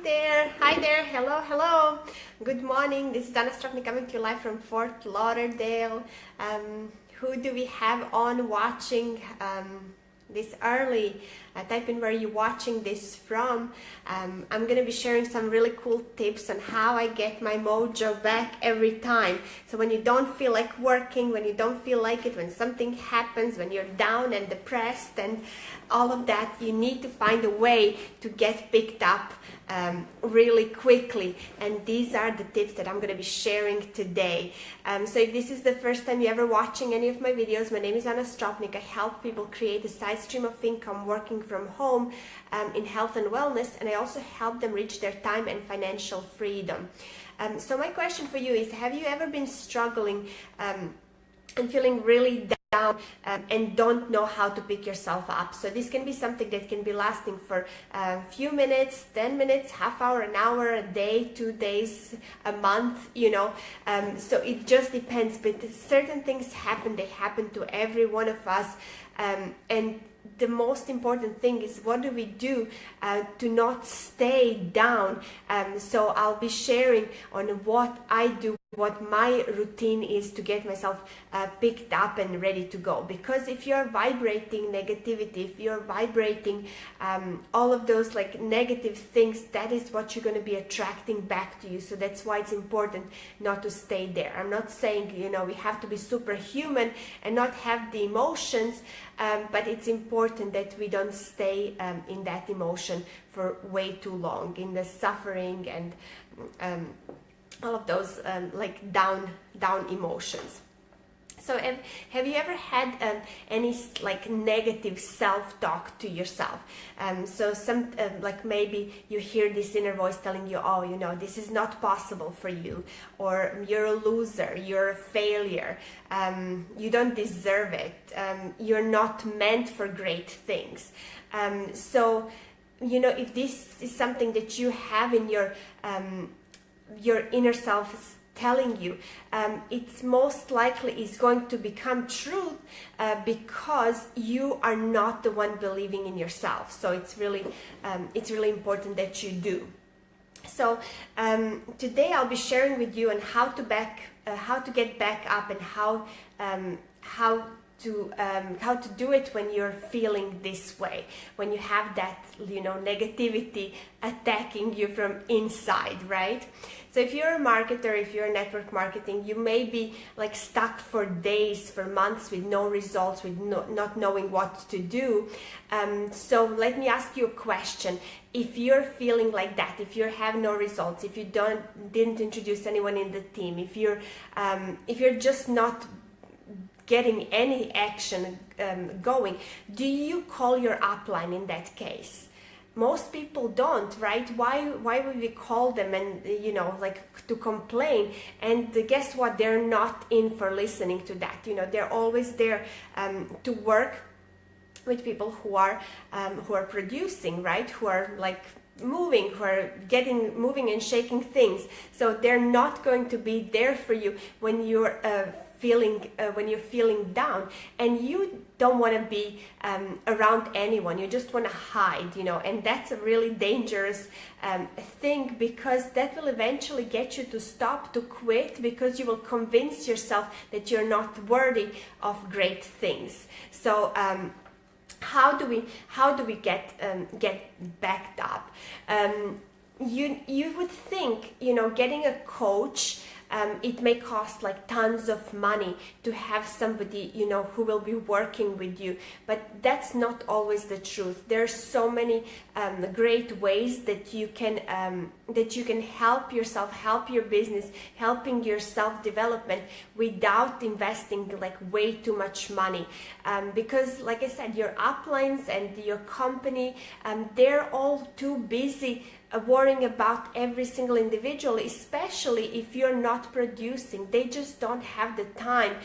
Hi there, hello. Good morning, this is Anna Stropnik coming to you live from Fort Lauderdale. Who do we have on watching this early? Type in where you're watching this from. I'm going to be sharing some really cool tips on how I get my mojo back every time. So when you don't feel like working, when you don't feel like it, when something happens, when you're down and depressed and all of that, you need to find a way to get picked up really quickly. And these are the tips that I'm going to be sharing today. So if this is the first time you're ever watching any of my videos, my name is Anna Stropnik. I help people create a side stream of income working from home in health and wellness, and I also help them reach their time and financial freedom. So my question for you is, have you ever been struggling and feeling really down and don't know how to pick yourself up? So this can be something that can be lasting for a few minutes, 10 minutes, half hour, an hour, a day, 2 days, a month, so it just depends. But certain things happen, they happen to every one of us, and the most important thing is, what do we do to not stay down? So I'll be sharing on what I do, what my routine is to get myself picked up and ready to go. Because if you're vibrating negativity, if you're vibrating all of those like negative things, that is what you're going to be attracting back to you. So that's why it's important not to stay there. I'm not saying we have to be superhuman and not have the emotions, but it's important that we don't stay in that emotion for way too long, in the suffering and all of those like down emotions. So have you ever had any like negative self-talk to yourself? So some like maybe you hear this inner voice telling you, oh, this is not possible for you, or you're a loser, you're a failure, you don't deserve it, you're not meant for great things. So if this is something that you have in your inner self is telling you, it's most likely is going to become truth because you are not the one believing in yourself. So it's really important that you do. So today I'll be sharing with you on how to get back up, and how to do it when you're feeling this way, when you have that negativity attacking you from inside, right? So if you're a marketer, if you're a network marketing, you may be like stuck for days, for months with no results, with not knowing what to do. So let me ask you a question. If you're feeling like that, if you have no results, if you didn't introduce anyone in the team, if you're just not getting any action going, do you call your upline in that case? Most people don't, right? Why would we call them and like to complain? And guess what? They're not in for listening to that. They're always there to work with people who are producing, right? Who are like moving, who are moving and shaking things. So they're not going to be there for you when you're feeling down, and you don't want to be around anyone. You just want to hide, and that's a really dangerous thing, because that will eventually get you to stop, to quit, because you will convince yourself that you're not worthy of great things. So how do we get backed up? You would think getting a coach, it may cost like tons of money to have somebody who will be working with you, but that's not always the truth. There's so many great ways that you can help yourself, help your business, helping your self-development without investing like way too much money, because like I said, your uplines and your company, they're all too busy worrying about every single individual, especially if you're not producing. They just don't have the time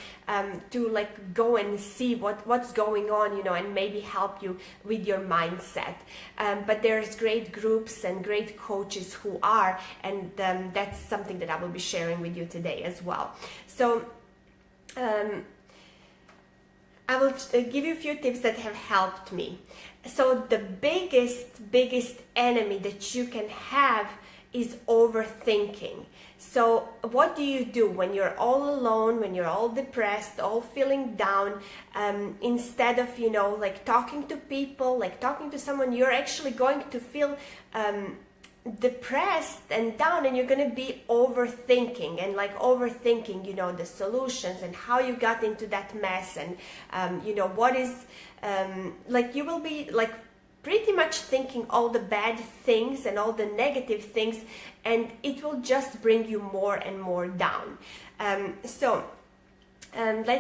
to like go and see what's going on, and maybe help you with your mindset. But there's great groups and great coaches who are, and that's something that I will be sharing with you today as well. So I will give you a few tips that have helped me. So the biggest enemy that you can have is overthinking. So what do you do when you're all alone, when you're all depressed, all feeling down? Instead of, you know, like talking to people, like talking to someone, you're actually going to feel depressed and down, and you're going to be overthinking, and like overthinking, you know, the solutions and how you got into that mess, and you know, what is like, you will be like pretty much thinking all the bad things and all the negative things, and it will just bring you more and more down. Let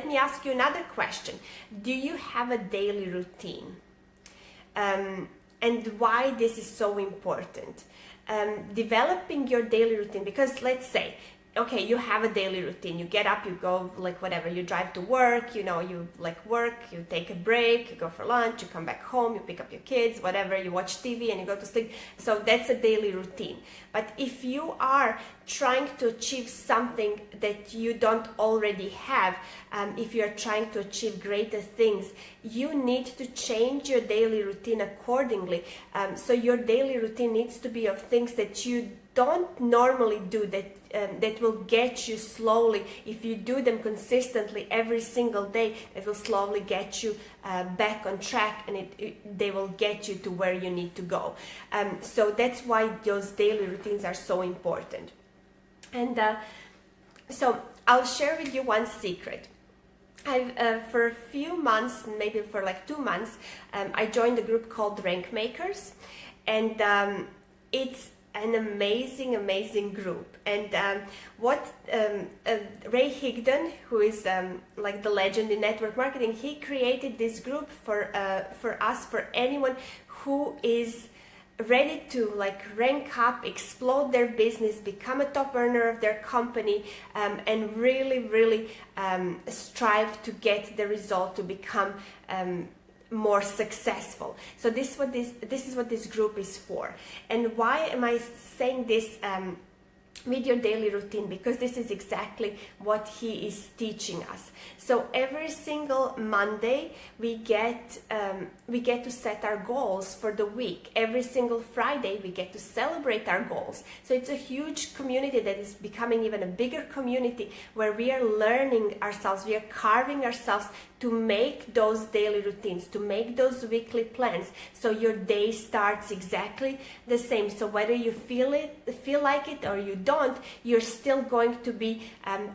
me ask you another question. Do you have a daily routine? And why this is so important? Developing your daily routine, because let's say, okay, you have a daily routine, you get up, you go, like whatever, you drive to work, you know, you like work, you take a break, you go for lunch, you come back home, you pick up your kids, whatever, you watch TV and you go to sleep. So that's a daily routine. But if you are trying to achieve something that you don't already have, if you're trying to achieve greater things, you need to change your daily routine accordingly. So your daily routine needs to be of things that you don't normally do, that will get you slowly. If you do them consistently every single day, it will slowly get you back on track, and they will get you to where you need to go. So that's why those daily routines are so important. And so I'll share with you one secret. For a few months, maybe for like 2 months, I joined a group called Rank Makers, and it's an amazing group. And Ray Higdon, who is like the legend in network marketing, he created this group for us, for anyone who is ready to like rank up, explode their business, become a top earner of their company, and really strive to get the result, to become more successful. So this is what this group is for. And why am I saying this with your daily routine? Because this is exactly what he is teaching us. So every single Monday we get to set our goals for the week. Every single Friday we get to celebrate our goals. So it's a huge community that is becoming even a bigger community, where we are learning ourselves, we are carving ourselves to make those daily routines, to make those weekly plans, so your day starts exactly the same. So whether you feel like it or you don't, you're still going to be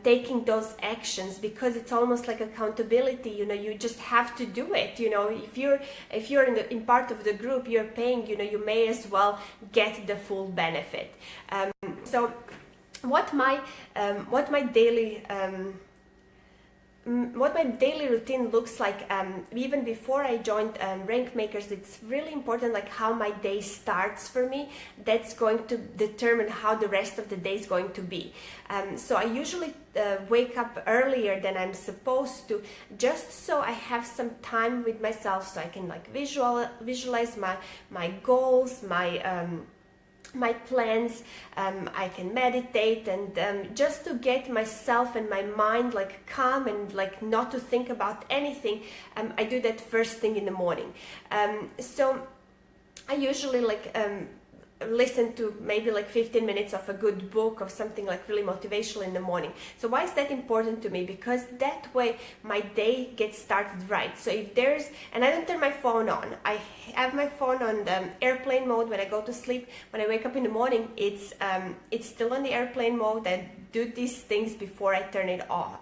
taking those actions, because it's almost like accountability. You know, you just have to do it. You know, if you're in part of the group, you're paying. You know, you may as well get the full benefit. So what my daily routine looks like, even before I joined Rank Makers, it's really important, like how my day starts for me. That's going to determine how the rest of the day is going to be. So I usually wake up earlier than I'm supposed to, just so I have some time with myself, so I can like visualize my goals, my plans. I can meditate, and just to get myself and my mind like calm and like not to think about anything. I do that first thing in the morning. So I usually like listen to maybe like 15 minutes of a good book, of something like really motivational in the morning. So why is that important to me? Because that way my day gets started right. So if there's, and I don't turn my phone on, I have my phone on the airplane mode when I go to sleep. When I wake up in the morning, it's still on the airplane mode. I do these things before I turn it on.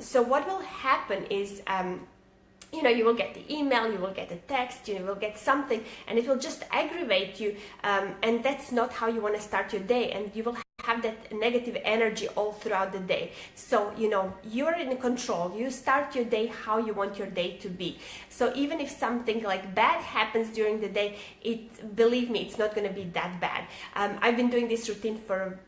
So what will happen is, you know, you will get the email, you will get a text, you will get something, and it will just aggravate you, and that's not how you want to start your day, and you will have that negative energy all throughout the day. So, you know, you're in control. You start your day how you want your day to be. So even if something like bad happens during the day, believe me, it's not going to be that bad. I've been doing this routine for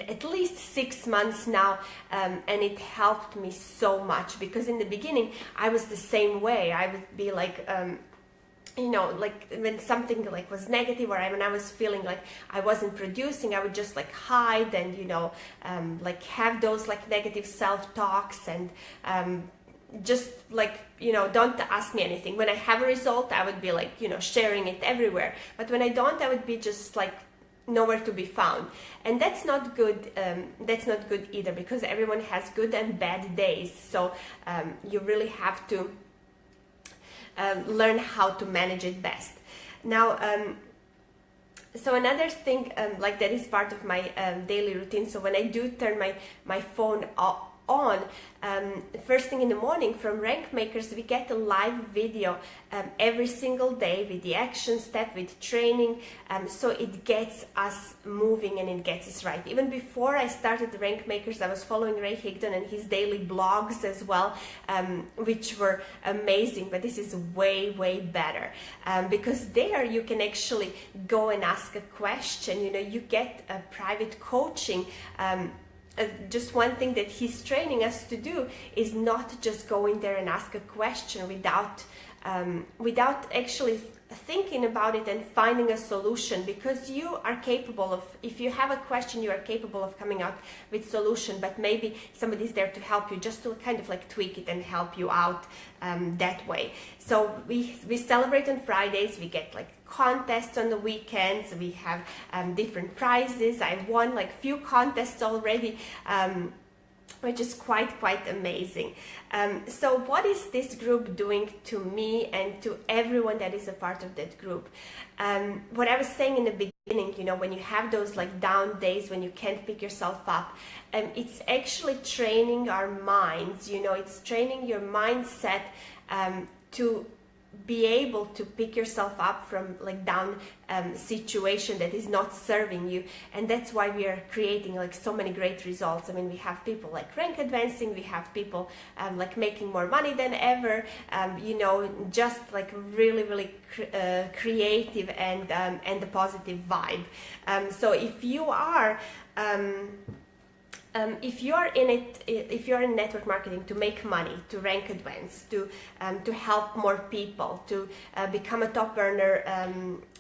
at least 6 months now, and it helped me so much, because in the beginning I was the same way. I would be like, you know, like when something like was negative, or when I was feeling like I wasn't producing, I would just like hide and, you know, like have those like negative self-talks, and just like, you know, don't ask me anything. When I have a result, I would be like, you know, sharing it everywhere. But when I don't, I would be just like nowhere to be found. And that's not good. That's not good either, because everyone has good and bad days. So you really have to learn how to manage it best. Now, so another thing like that is part of my daily routine. So when I do turn my phone on, first thing in the morning from Rank Makers, we get a live video every single day with the action step, with training, so it gets us moving and it gets us right. Even before I started the Rank Makers, I was following Ray Higdon and his daily blogs as well, which were amazing, but this is way better, because there you can actually go and ask a question. You know, you get a private coaching. Just one thing that he's training us to do is not just go in there and ask a question without actually thinking about it and finding a solution, because you are capable of, if you have a question, you are capable of coming out with solution, but maybe somebody's there to help you, just to kind of like tweak it and help you out that way. So we celebrate on Fridays, we get like contests on the weekends, we have different prizes. I won like few contests already, which is quite amazing. So what is this group doing to me and to everyone that is a part of that group? What I was saying in the beginning, you know, when you have those like down days when you can't pick yourself up, it's actually training our minds, you know, it's training your mindset to be able to pick yourself up from like down situation that is not serving you. And that's why we are creating like so many great results. I mean, we have people like rank advancing, we have people like making more money than ever, you know, just like really creative and a positive vibe. So if you are if you're in network marketing to make money, to rank advance, to help more people, to become a top earner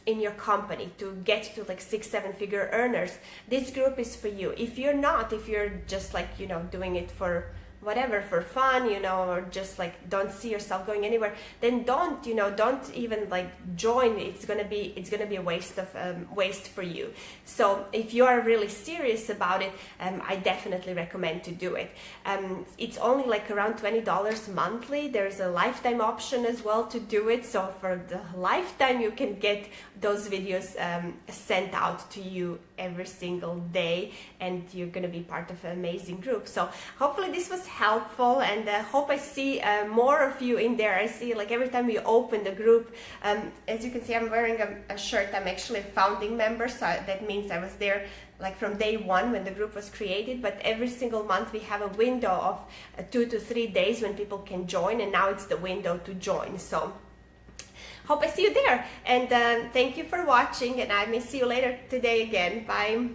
in your company, to get to like 6-7 figure earners, this group is for you. If you're not, if you're just like, you know, doing it for whatever, for fun, you know, or just like don't see yourself going anywhere, then don't even like join. It's gonna be a waste for you. So if you are really serious about it, I definitely recommend to do it. It's only like around $20 monthly. There's a lifetime option as well to do it. So for the lifetime, you can get those videos sent out to you every single day, and you're going to be part of an amazing group. So hopefully this was helpful, and hope I see more of you in there. I see like every time we open the group, as you can see, I'm wearing a shirt. I'm actually a founding member, so that means I was there like from day one when the group was created, but every single month we have a window of 2 to 3 days when people can join, and now it's the window to join. So hope I see you there, and thank you for watching, and I may see you later today again. Bye.